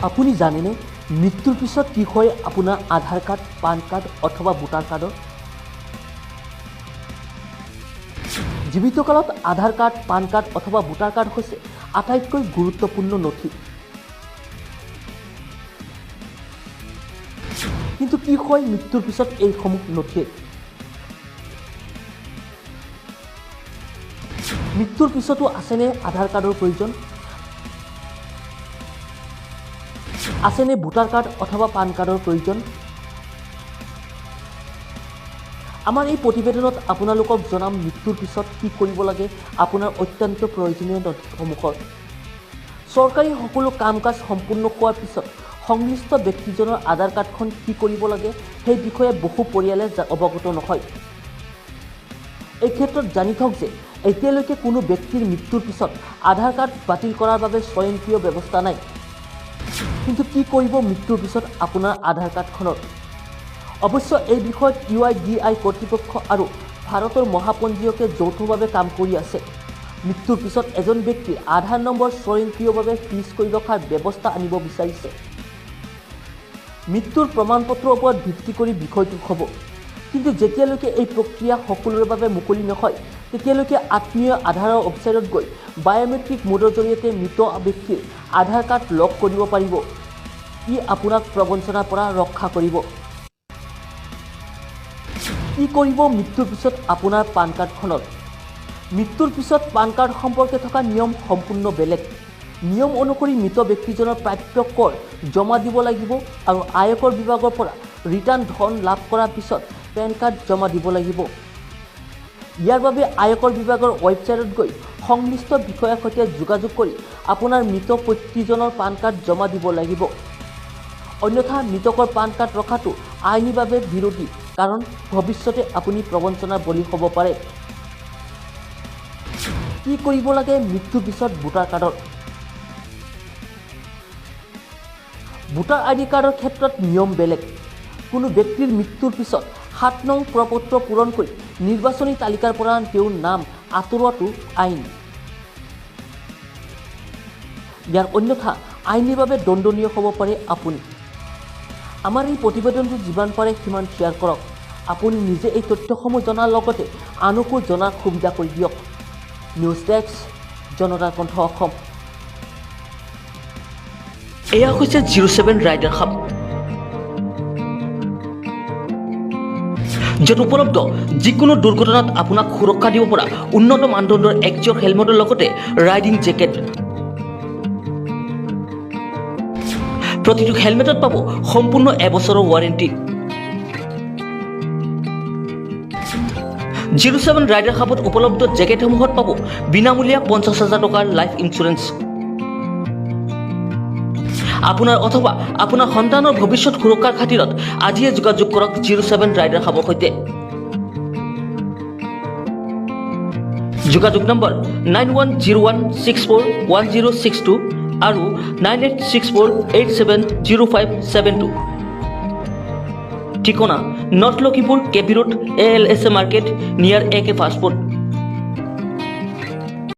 আপুনি জানেনে মৃত্যুৰ পিছত কি হয় আপোনাৰ আধাৰ কাৰ্ড, পান কাৰ্ড অথবা ভোটাৰ কাৰ্ডৰ? জীৱিত কালত আধাৰ কাৰ্ড, পান কাৰ্ড অথবা ভোটাৰ কাৰ্ড হৈছে আটাইতকৈ গুৰুত্বপূৰ্ণ নথি। কিন্তু কি হয় মৃত্যুৰ পিছত এইসমূহ নথিৰ? মৃত্যুৰ পিছতো আছেনে আধাৰ কাৰ্ডৰ প্ৰয়োজন? আছেনে ভোটাৰ কাৰ্ড অথবা পান কাৰ্ডৰ প্ৰয়োজন? আমাৰ এই প্ৰতিবেদনত আপোনালোকক জনাম মৃত্যুৰ পিছত কি কৰিব লাগে আপোনাৰ অত্যন্ত প্ৰয়োজনীয় নথিসমূহৰ। চৰকাৰী সকলো কাম কাজ সম্পূৰ্ণ হোৱাৰ পিছত সংশ্লিষ্ট ব্যক্তিজনৰ আধাৰ কাৰ্ডখন কি কৰিব লাগে সেই বিষয়ে বহু পৰিয়ালে অৱগত নহয়। এই ক্ষেত্ৰত জানি থওক যে এতিয়ালৈকে কোনো ব্যক্তিৰ মৃত্যুৰ পিছত আধাৰ কাৰ্ড বাতিল কৰাৰ বাবে স্বয়ংক্ৰিয় ব্যৱস্থা নাই। কিন্তু কি কৰিব মৃত্যুৰ পিছত আপোনাৰ আধাৰ কাৰ্ডখনৰ? অৱশ্য এই বিষয়ত UIDAI কৰ্তৃপক্ষ আৰু ভাৰতৰ মহাপঞ্জীয়কে যৌথভাৱে কাম কৰি আছে। মৃত্যুৰ পিছত এজন ব্যক্তিৰ আধাৰ নম্বৰ স্বয়ংক্ৰিয়ভাৱে ফ্ৰিজ কৰি ৰখাৰ ব্যৱস্থা আনিব বিচাৰিছে। মৃত্যুৰ প্ৰমাণপত্ৰৰ ওপৰত ভিত্তি কৰি বিষয়টো হ'ব। কিন্তু যেতিয়ালৈকে এই প্ৰক্ৰিয়া সকলোৰে বাবে মুকলি নহয় তেতিয়ালৈকে আত্মীয় আধাৰৰ ৱেবছাইটত গৈ বায়'মেট্ৰিক মোডৰ জৰিয়তে মৃত ব্যক্তিৰ আধাৰ কাৰ্ড লগ কৰিব পাৰিব। ই আপোনাক প্ৰবঞ্চনাৰ পৰা ৰক্ষা কৰিব। কি কৰিব মৃত্যুৰ পিছত আপোনাৰ পান কাৰ্ডখনৰ? মৃত্যুৰ পিছত পান কাৰ্ড সম্পৰ্কে থকা নিয়ম সম্পূৰ্ণ বেলেগ। নিয়ম অনুসৰি মৃত ব্যক্তিজনৰ প্ৰাপ্য কৰ জমা দিব লাগিব আৰু আয়কৰ বিভাগৰ পৰা ৰিটাৰ্ণ ধন লাভ কৰাৰ পিছত পেন কাৰ্ড জমা দিব লাগিব। ইয়াৰ বাবে আয়কৰ বিভাগৰ ৱেবছাইটত গৈ সংশ্লিষ্ট বিষয়াৰ সৈতে যোগাযোগ কৰি আপোনাৰ মৃত ব্যক্তিজনৰ পান কাৰ্ড জমা দিব লাগিব। অন্যথা মৃতকৰ পান কাৰ্ড ৰখাটো আইনীভাৱে বিৰোধী, কাৰণ ভৱিষ্যতে আপুনি প্ৰবঞ্চনাৰ বলি হ'ব পাৰে। কি কৰিব লাগে মৃত্যুৰ পিছত ভোটাৰ কাৰ্ডৰ? ভোটাৰ ID কাৰ্ডৰ ক্ষেত্ৰত নিয়ম বেলেগ। কোনো ব্যক্তিৰ মৃত্যুৰ পিছত 7 নং প্ৰপত্ৰ পূৰণ কৰি নিৰ্বাচনী তালিকাৰ পৰা তেওঁৰ নাম আঁতৰোৱাটো আইন। ইয়াৰ অন্যথা আইনীভাৱে দণ্ডনীয় হ'ব পাৰে আপুনি। আমাৰ এই প্ৰতিবেদনটো যিমান পাৰে সিমান শ্বেয়াৰ কৰক। আপুনি নিজে এই তথ্যসমূহ জনাৰ লগতে আনকো জনাৰ সুবিধা কৰি দিয়ক। নিউজ ডেস্ক, জনতাৰ কণ্ঠ অসম। এয়া হৈছে 07 ৰাইডাৰ হাব, য'ত উপলব্ধ যিকোনো দুৰ্ঘটনাত আপোনাক সুৰক্ষা দিব পৰা উন্নত মানদণ্ডৰ একজোৰ হেলমেটৰ লগতে ৰাইডিং জেকেট। প্ৰতিটো হেলমেটত পাব সম্পূৰ্ণ এবছৰৰ ৱাৰেণ্টি। 07 ৰাইডাৰ হাবত উপলব্ধ জেকেটসমূহত পাব বিনামূলীয়া 50,000 টকাৰ লাইফ ইঞ্চুৰেঞ্চ। আপোনাৰ অথবা আপোনাৰ সন্তানৰ ভৱিষ্যত সুৰক্ষাৰ খাতিৰত আজিয়ে যোগাযোগ কৰক 07 ৰাইডাৰ হাবৰ সৈতে। যোগাযোগ নম্বৰ 9101641062 আৰু 9864870572। ঠিকনা north Lakhimpur KB road ALSA market নিয়াৰ AK ফাষ্ট ফুড।